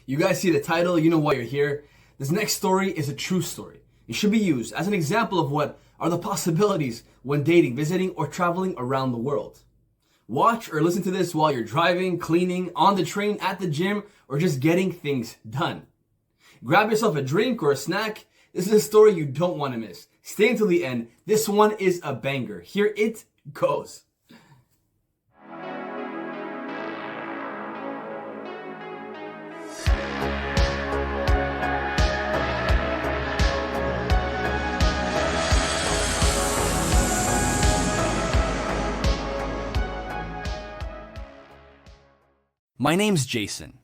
You guys see the title, you know why you're here. This next story is a true story. It should be used as an example of what are the possibilities when dating, visiting, or traveling around the world. Watch or listen to this while you're driving, cleaning, on the train, at the gym, or just getting things done. Grab yourself a drink or a snack. This is a story you don't want to miss. Stay until the end. This one is a banger. Here it goes. My name's Jason.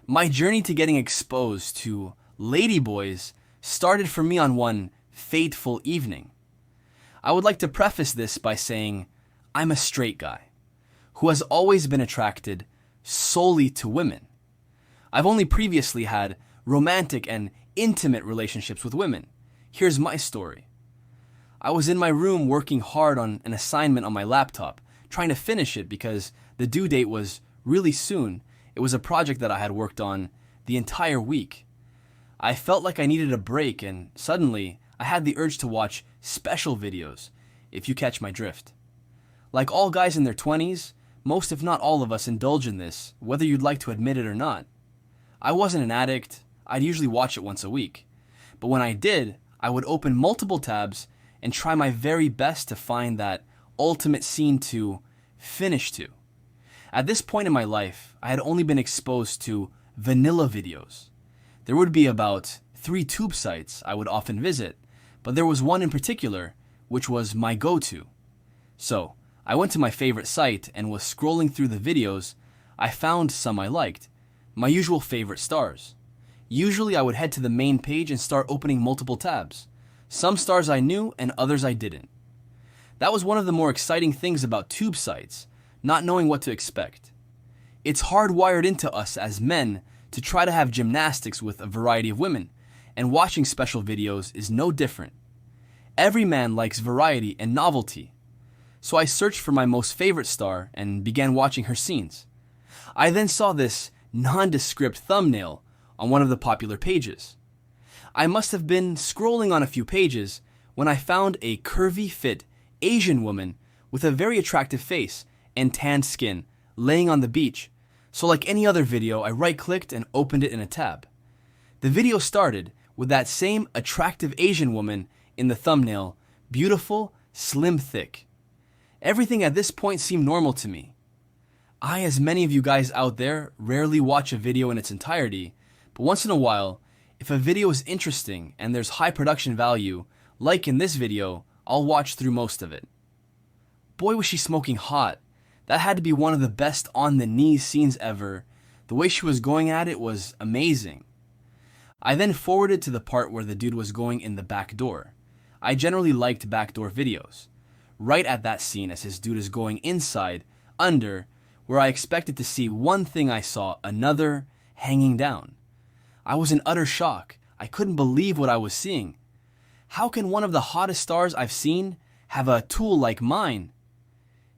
My journey to getting exposed to ladyboys started for me on one fateful evening. I would like to preface this by saying I'm a straight guy who has always been attracted solely to women. I've only previously had romantic and intimate relationships with women. Here's my story. I was in my room working hard on an assignment on my laptop, trying to finish it because the due date was really soon. It was a project that I had worked on the entire week. I felt like I needed a break, and suddenly I had the urge to watch special videos, if you catch my drift. Like all guys in their 20s, most if not all of us indulge in this, whether you'd like to admit it or not. I wasn't an addict. I'd usually watch it once a week. But when I did, I would open multiple tabs and try my very best to find that ultimate scene to finish to. At this point in my life, I had only been exposed to vanilla videos. There would be about 3 tube sites I would often visit, but there was one in particular which was my go-to. So, I went to my favorite site and was scrolling through the videos. I found some I liked, my usual favorite stars. Usually I would head to the main page and start opening multiple tabs. Some stars I knew and others I didn't. That was one of the more exciting things about tube sites, not knowing what to expect. It's hardwired into us as men to try to have gymnastics with a variety of women, and watching special videos is no different. Every man likes variety and novelty. So I searched for my most favorite star and began watching her scenes. I then saw this nondescript thumbnail on one of the popular pages. I must have been scrolling on a few pages when I found a curvy fit Asian woman with a very attractive face and tanned skin laying on the beach. So like any other video, I right-clicked and opened it in a tab. The video started with that same attractive Asian woman in the thumbnail, beautiful, slim, thick. Everything at this point seemed normal to me. I, as many of you guys out there, rarely watch a video in its entirety, but once in a while, if a video is interesting and there's high production value, like in this video, I'll watch through most of it. Boy, was she smoking hot. That had to be one of the best on-the-knees scenes ever. The way she was going at it was amazing. I then forwarded to the part where the dude was going in the back door. I generally liked backdoor videos. Right at that scene as his dude is going inside, under, where I expected to see one thing I saw, another, hanging down. I was in utter shock. I couldn't believe what I was seeing. How can one of the hottest stars I've seen have a tool like mine?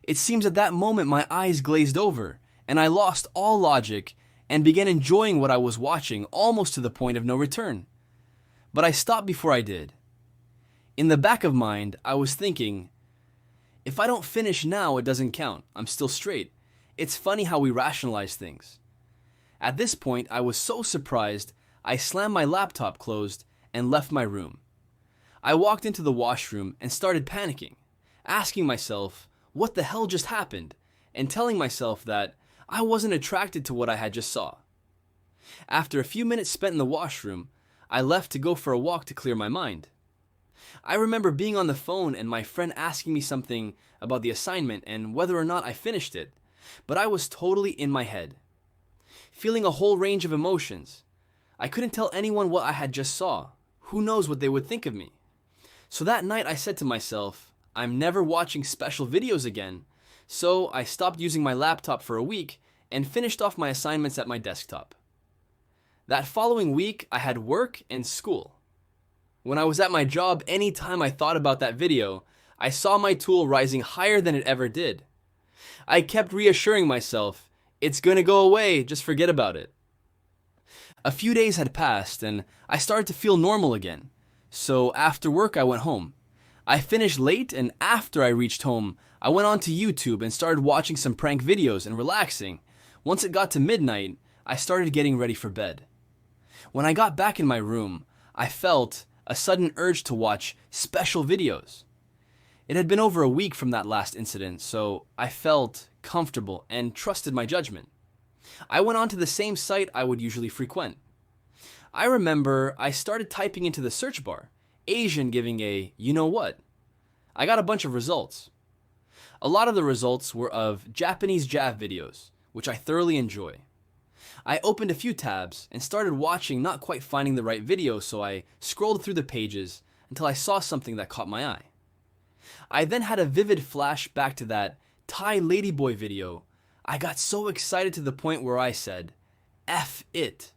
It seems at that moment my eyes glazed over, and I lost all logic and began enjoying what I was watching almost to the point of no return. But I stopped before I did. In the back of mind, I was thinking, if I don't finish now, it doesn't count. I'm still straight. It's funny how we rationalize things. At this point, I was so surprised, I slammed my laptop closed and left my room. I walked into the washroom and started panicking, asking myself, what the hell just happened, and telling myself that I wasn't attracted to what I had just saw. After a few minutes spent in the washroom, I left to go for a walk to clear my mind. I remember being on the phone and my friend asking me something about the assignment and whether or not I finished it, but I was totally in my head, feeling a whole range of emotions. I couldn't tell anyone what I had just saw. Who knows what they would think of me? So that night I said to myself, I'm never watching special videos again, so I stopped using my laptop for a week and finished off my assignments at my desktop. That following week, I had work and school. When I was at my job, anytime I thought about that video, I saw my tool rising higher than it ever did. I kept reassuring myself, it's gonna go away, just forget about it. A few days had passed and I started to feel normal again. So after work I went home. I finished late, and after I reached home, I went on to YouTube and started watching some prank videos and relaxing. Once it got to midnight, I started getting ready for bed. When I got back in my room, I felt a sudden urge to watch special videos. It had been over a week from that last incident, so I felt comfortable and trusted my judgment. I went on to the same site I would usually frequent. I remember I started typing into the search bar, Asian giving a you know what. I got a bunch of results. A lot of the results were of Japanese JAV videos, which I thoroughly enjoy. I opened a few tabs and started watching, not quite finding the right video, so I scrolled through the pages until I saw something that caught my eye. I then had a vivid flash back to that Thai Ladyboy video. I got so excited to the point where I said, F it.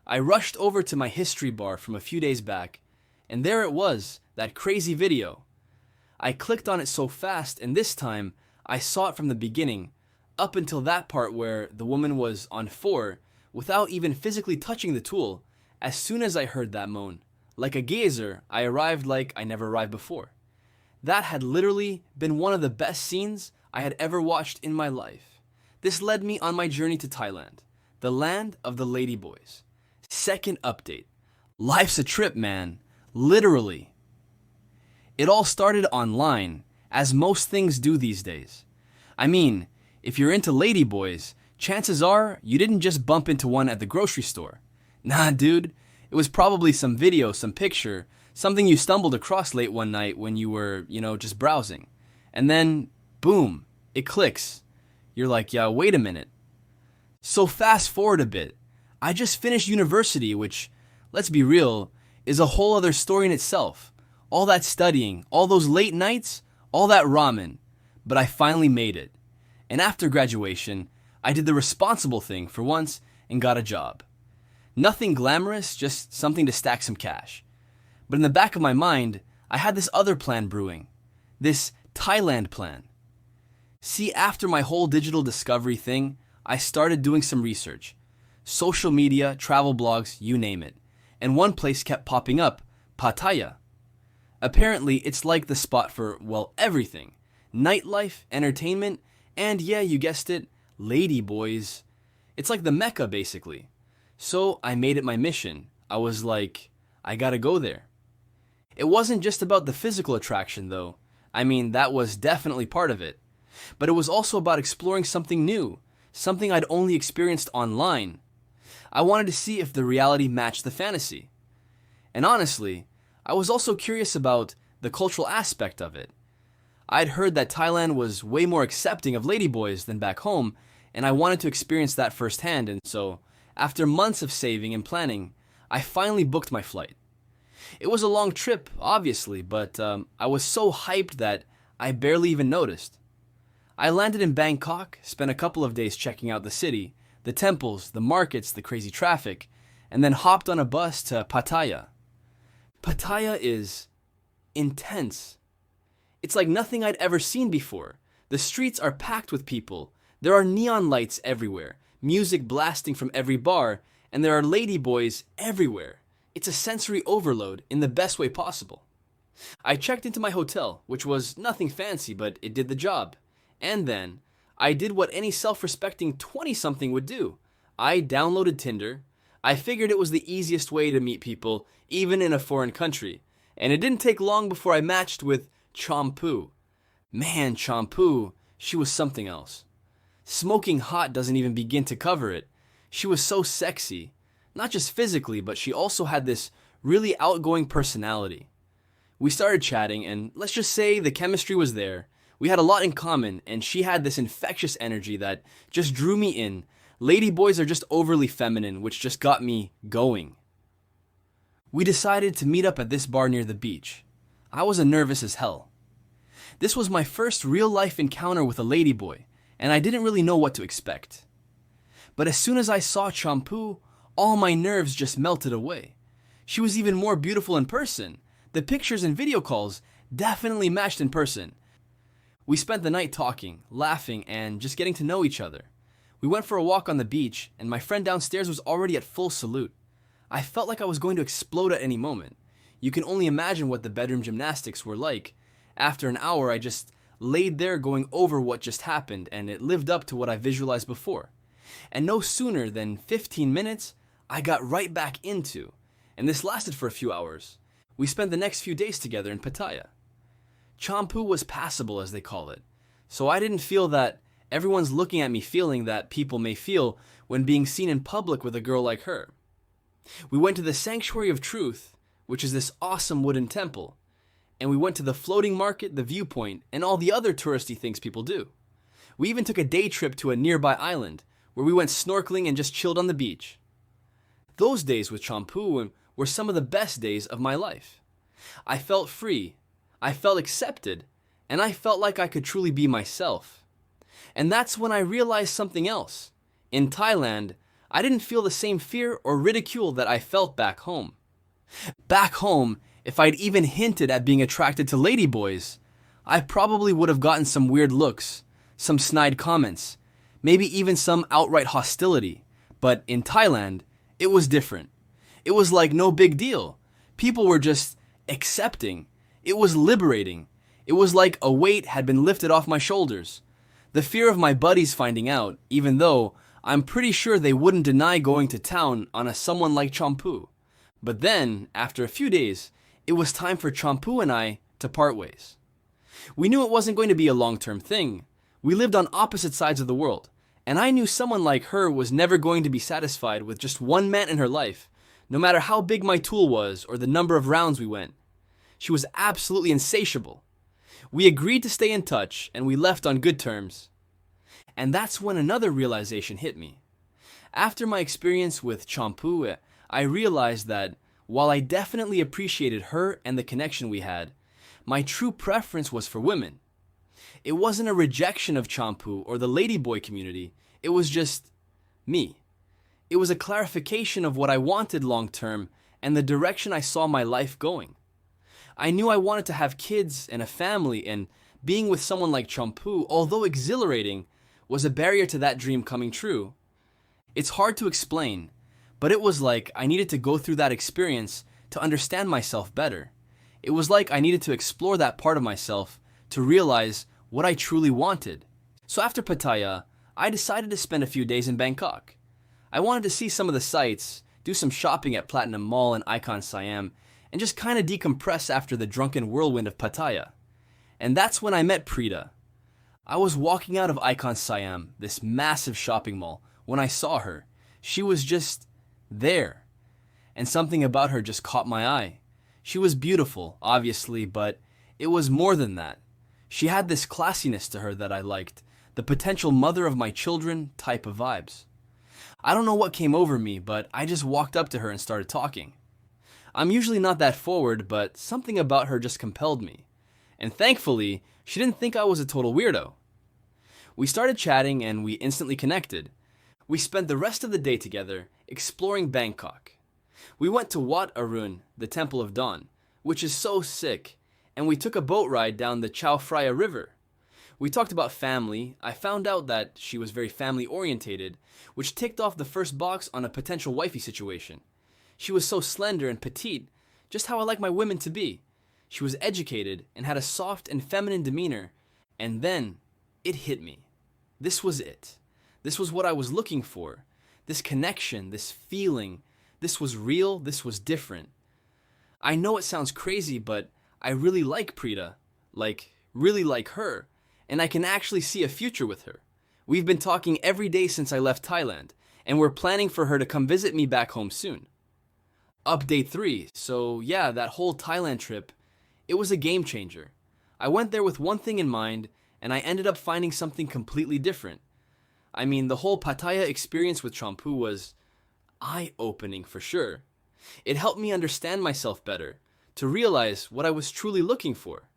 I rushed over to my history bar from a few days back, and there it was, that crazy video. I clicked on it so fast, and this time I saw it from the beginning, up until that part where the woman was on 4, without even physically touching the tool. As soon as I heard that moan, like a geyser, I arrived like I never arrived before. That had literally been one of the best scenes I had ever watched in my life. This led me on my journey to Thailand, the land of the Ladyboys. Second update. Life's a trip, man. Literally. It all started online, as most things do these days. I mean, if you're into ladyboys, chances are you didn't just bump into one at the grocery store. Nah, dude. It was probably some video, some picture, something you stumbled across late one night when you were, just browsing. And then, boom, it clicks. You're like, yeah, wait a minute. So fast forward a bit. I just finished university, which, let's be real, is a whole other story in itself. All that studying, all those late nights, all that ramen. But I finally made it. And after graduation, I did the responsible thing for once and got a job. Nothing glamorous, just something to stack some cash. But in the back of my mind, I had this other plan brewing. This Thailand plan. See, after my whole digital discovery thing, I started doing some research. Social media, travel blogs, you name it. And one place kept popping up, Pattaya. Apparently, it's like the spot for, well, everything. Nightlife, entertainment, and yeah, you guessed it, ladyboys. It's like the Mecca, basically. So I made it my mission. I was like, I gotta go there. It wasn't just about the physical attraction, though. I mean, that was definitely part of it. But it was also about exploring something new, something I'd only experienced online. I wanted to see if the reality matched the fantasy. And honestly, I was also curious about the cultural aspect of it. I'd heard that Thailand was way more accepting of ladyboys than back home, and I wanted to experience that firsthand, and so, after months of saving and planning, I finally booked my flight. It was a long trip, obviously, but I was so hyped that I barely even noticed. I landed in Bangkok, spent a couple of days checking out the city, the temples, the markets, the crazy traffic, and then hopped on a bus to Pattaya. Pattaya is intense. It's like nothing I'd ever seen before. The streets are packed with people. There are neon lights everywhere, music blasting from every bar, and there are ladyboys everywhere. It's a sensory overload in the best way possible. I checked into my hotel, which was nothing fancy, but it did the job. And then, I did what any self-respecting 20-something would do. I downloaded Tinder. I figured it was the easiest way to meet people, even in a foreign country. And it didn't take long before I matched with Champu. Man, Champu, she was something else. Smoking hot doesn't even begin to cover it. She was so sexy. Not just physically, but she also had this really outgoing personality. We started chatting, and let's just say the chemistry was there. We had a lot in common, and she had this infectious energy that just drew me in. Ladyboys are just overly feminine, which just got me going. We decided to meet up at this bar near the beach. I was nervous as hell. This was my first real-life encounter with a ladyboy, and I didn't really know what to expect. But as soon as I saw Champu, all my nerves just melted away. She was even more beautiful in person. The pictures and video calls definitely matched in person. We spent the night talking, laughing, and just getting to know each other. We went for a walk on the beach, and my friend downstairs was already at full salute. I felt like I was going to explode at any moment. You can only imagine what the bedroom gymnastics were like. After an hour, I just laid there going over what just happened, and it lived up to what I visualized before. And no sooner than 15 minutes, I got right back into, and this lasted for a few hours. We spent the next few days together in Pattaya. Champu was passable, as they call it, so I didn't feel that everyone's looking at me feeling that people may feel when being seen in public with a girl like her. We went to the Sanctuary of Truth, which is this awesome wooden temple, and we went to the floating market, the viewpoint, and all the other touristy things people do. We even took a day trip to a nearby island, where we went snorkeling and just chilled on the beach. Those days with Champu were some of the best days of my life. I felt free, I felt accepted, and I felt like I could truly be myself. And that's when I realized something else. In Thailand, I didn't feel the same fear or ridicule that I felt back home. Back home, if I'd even hinted at being attracted to ladyboys, I probably would have gotten some weird looks, some snide comments, maybe even some outright hostility. But in Thailand, it was different. It was like no big deal. People were just accepting. It was liberating. It was like a weight had been lifted off my shoulders. The fear of my buddies finding out, even though I'm pretty sure they wouldn't deny going to town on someone like Champu. But then, after a few days, it was time for Champu and I to part ways. We knew it wasn't going to be a long-term thing. We lived on opposite sides of the world, and I knew someone like her was never going to be satisfied with just one man in her life, no matter how big my tool was or the number of rounds we went. She was absolutely insatiable. We agreed to stay in touch, and we left on good terms. And that's when another realization hit me. After my experience with Champu, I realized that while I definitely appreciated her and the connection we had, my true preference was for women. It wasn't a rejection of Champu or the ladyboy community, it was just me. It was a clarification of what I wanted long term and the direction I saw my life going. I knew I wanted to have kids and a family, and being with someone like Champu, although exhilarating, was a barrier to that dream coming true. It's hard to explain, but it was like I needed to go through that experience to understand myself better. It was like I needed to explore that part of myself to realize what I truly wanted. So after Pattaya, I decided to spend a few days in Bangkok. I wanted to see some of the sights, do some shopping at Platinum Mall and Icon Siam, and just kind of decompress after the drunken whirlwind of Pattaya. And that's when I met Preeta. I was walking out of Icon Siam, this massive shopping mall, when I saw her. She was just there. And something about her just caught my eye. She was beautiful, obviously, but it was more than that. She had this classiness to her that I liked, the potential mother of my children type of vibes. I don't know what came over me, but I just walked up to her and started talking. I'm usually not that forward, but something about her just compelled me. And thankfully, she didn't think I was a total weirdo. We started chatting and we instantly connected. We spent the rest of the day together, exploring Bangkok. We went to Wat Arun, the Temple of Dawn, which is so sick, and we took a boat ride down the Chao Phraya River. We talked about family. I found out that she was very family-orientated, which ticked off the first box on a potential wifey situation. She was so slender and petite, just how I like my women to be. She was educated and had a soft and feminine demeanor, and then it hit me. This was it. This was what I was looking for. This connection, this feeling, this was real, this was different. I know it sounds crazy, but I really like Preeta, really like her, and I can actually see a future with her. We've been talking every day since I left Thailand, and we're planning for her to come visit me back home soon. Update 3. So yeah, that whole Thailand trip, it was a game changer. I went there with one thing in mind, and I ended up finding something completely different. I mean, the whole Pattaya experience with Champu was eye-opening for sure. It helped me understand myself better, to realize what I was truly looking for.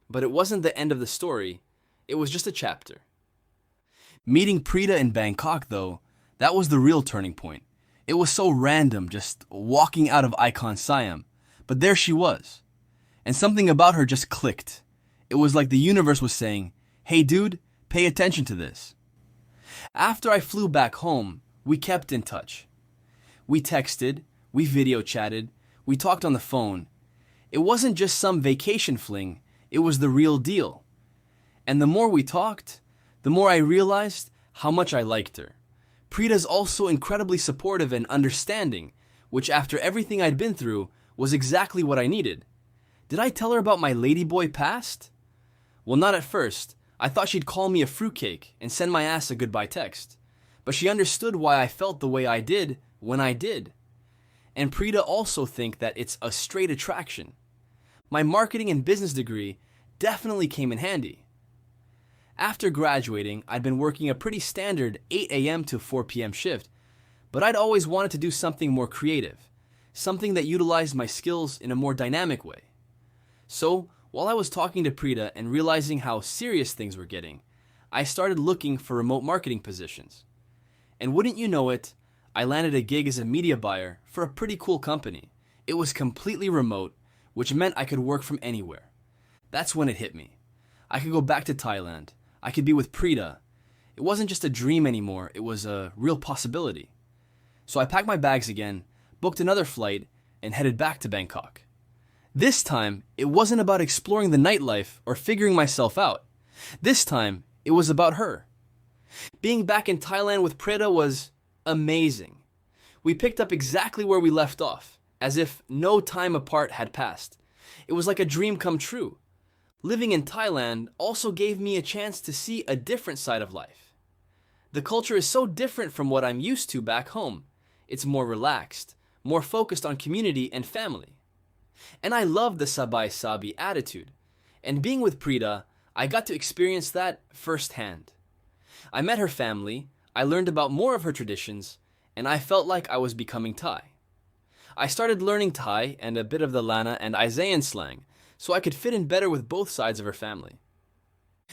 But it wasn't the end of the story, it was just a chapter. Meeting Preeta in Bangkok, though, that was the real turning point. It was so random, just walking out of Icon Siam, but there she was. And something about her just clicked. It was like the universe was saying, "Hey dude, pay attention to this." After I flew back home, we kept in touch. We texted, we video chatted, we talked on the phone. It wasn't just some vacation fling, it was the real deal. And the more we talked, the more I realized how much I liked her. Preeta's also incredibly supportive and understanding, which after everything I'd been through was exactly what I needed. Did I tell her about my ladyboy past? Well, not at first. I thought she'd call me a fruitcake and send my ass a goodbye text. But she understood why I felt the way I did when I did. And Preeta also think that it's a straight attraction. My marketing and business degree definitely came in handy. After graduating, I'd been working a pretty standard 8 a.m. to 4 p.m. shift, but I'd always wanted to do something more creative, something that utilized my skills in a more dynamic way. So, while I was talking to Preeta and realizing how serious things were getting, I started looking for remote marketing positions. And wouldn't you know it, I landed a gig as a media buyer for a pretty cool company. It was completely remote, which meant I could work from anywhere. That's when it hit me. I could go back to Thailand. I could be with Preeta. It wasn't just a dream anymore, it was a real possibility. So I packed my bags again, booked another flight, and headed back to Bangkok. This time, it wasn't about exploring the nightlife or figuring myself out. This time, it was about her. Being back in Thailand with Preeta was amazing. We picked up exactly where we left off, as if no time apart had passed. It was like a dream come true. Living in Thailand also gave me a chance to see a different side of life. The culture is so different from what I'm used to back home. It's more relaxed, more focused on community and family. And I love the Sabay Sabi attitude. And being with Preeta, I got to experience that firsthand. I met her family, I learned about more of her traditions, and I felt like I was becoming Thai. I started learning Thai and a bit of the Lana and Isaian slang, so I could fit in better with both sides of her family.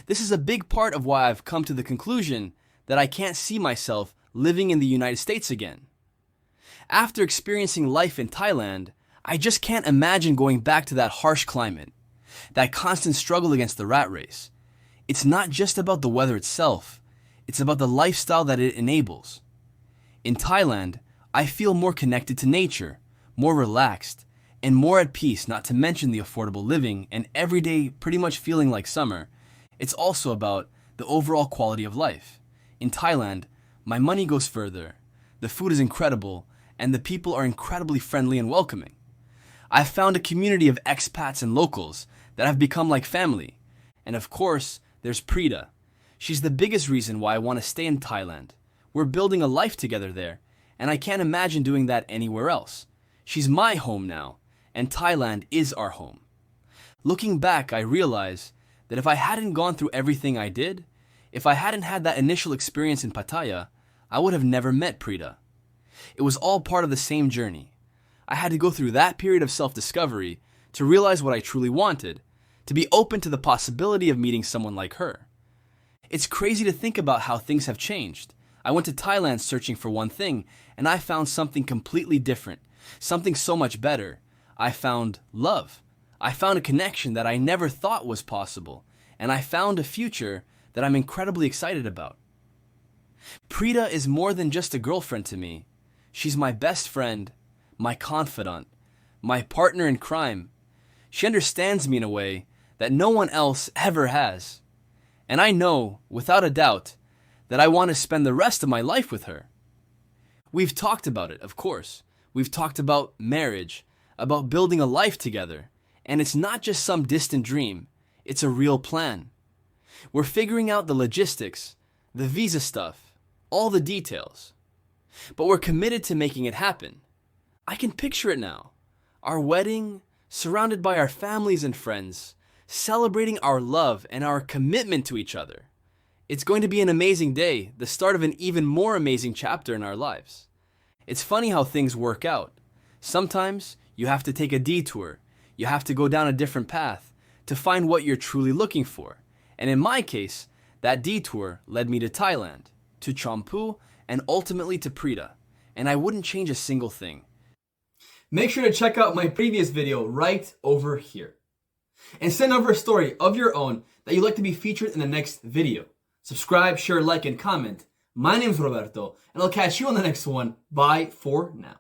This is a big part of why I've come to the conclusion that I can't see myself living in the United States again. After experiencing life in Thailand, I just can't imagine going back to that harsh climate, that constant struggle against the rat race. It's not just about the weather itself, it's about the lifestyle that it enables. In Thailand, I feel more connected to nature, more relaxed, and more at peace, not to mention the affordable living and every day pretty much feeling like summer. It's also about the overall quality of life. In Thailand, my money goes further, the food is incredible, and the people are incredibly friendly and welcoming. I've found a community of expats and locals that have become like family. And of course, there's Preeta. She's the biggest reason why I want to stay in Thailand. We're building a life together there, and I can't imagine doing that anywhere else. She's my home now, and Thailand is our home. Looking back, I realize that if I hadn't gone through everything I did, if I hadn't had that initial experience in Pattaya, I would have never met Preeta. It was all part of the same journey. I had to go through that period of self-discovery to realize what I truly wanted, to be open to the possibility of meeting someone like her. It's crazy to think about how things have changed. I went to Thailand searching for one thing, and I found something completely different, something so much better. I found love. I found a connection that I never thought was possible, and I found a future that I'm incredibly excited about. Preeta is more than just a girlfriend to me. She's my best friend, my confidant, my partner in crime. She understands me in a way that no one else ever has. And I know, without a doubt, that I want to spend the rest of my life with her. We've talked about it, of course. We've talked about marriage, about building a life together. And it's not just some distant dream. It's a real plan. We're figuring out the logistics, the visa stuff, all the details. But we're committed to making it happen. I can picture it now. Our wedding, surrounded by our families and friends, celebrating our love and our commitment to each other. It's going to be an amazing day, the start of an even more amazing chapter in our lives. It's funny how things work out. Sometimes you have to take a detour. You have to go down a different path to find what you're truly looking for. And in my case, that detour led me to Thailand, to Champu, and ultimately to Preeta. And I wouldn't change a single thing. Make sure to check out my previous video right over here. And send over a story of your own that you'd like to be featured in the next video. Subscribe, share, like, and comment. My name's Roberto, and I'll catch you on the next one. Bye for now.